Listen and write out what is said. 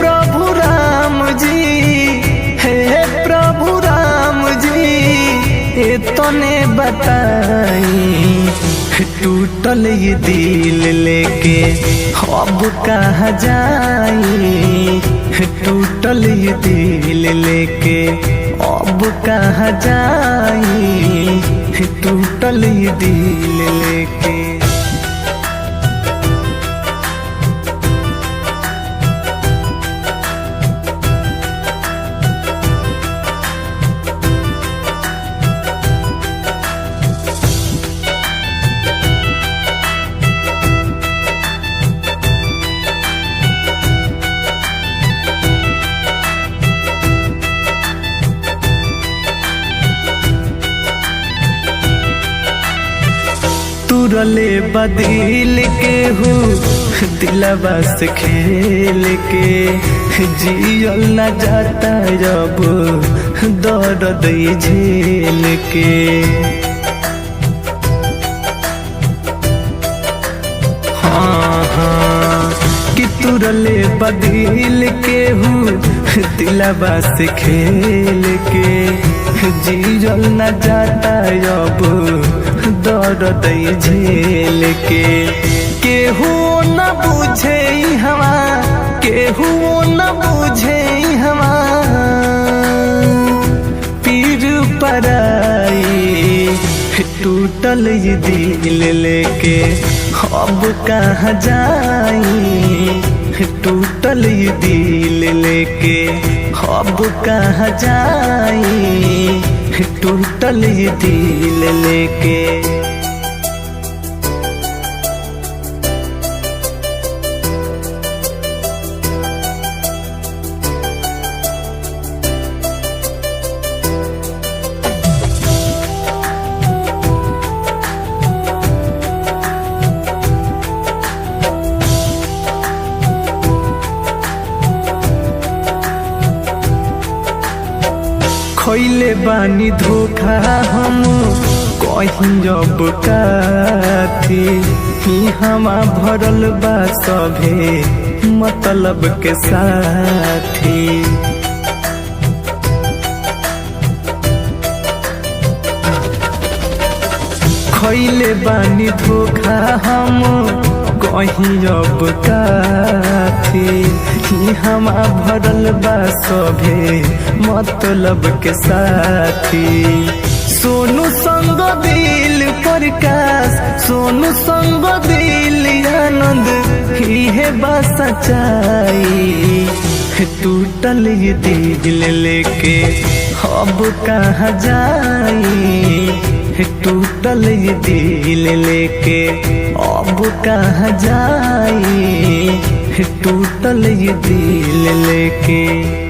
प्रभु राम जी, हे प्रभु राम जी, तने बताई टूटल ये दिल लेके अब कहाँ जाई, टूटल ये दिल लेके अब कहाँ जाई, टूटल ये दिल लेके। तुरले बदिल के हो दिलवा से खेल के, जियल न जाता जब दर्द झेल के। हाँ हाँ कि तुरले बदिल के हो दिलवा से खेल के, जियल न जाता जब दर्द झेल के। केहू न बुझे हवा, केहू न बुझे हवा पीर पराई, टूटल ये दिल लेके अब कहाँ जाई, टूटल ये दिल लेके अब कहाँ जाई, टूटल ये दिल लेके। खइले बानी धोखा हम कहीं जब काथी, हमा भरल बा सभे मतलब के साथी। खइले बानी धोखा हम कहीं जब काथी, हमा भरल बा सभे मतलब के साथी। सोनू संग दिल प्रकाश, सोनू संग दिल आनंद, है बा सच्चाई, टूटल ये दिल लेके अब कहाँ जाई, टूटल ये दिल लेके अब कहाँ जाई, टूटल ये दिल लेके।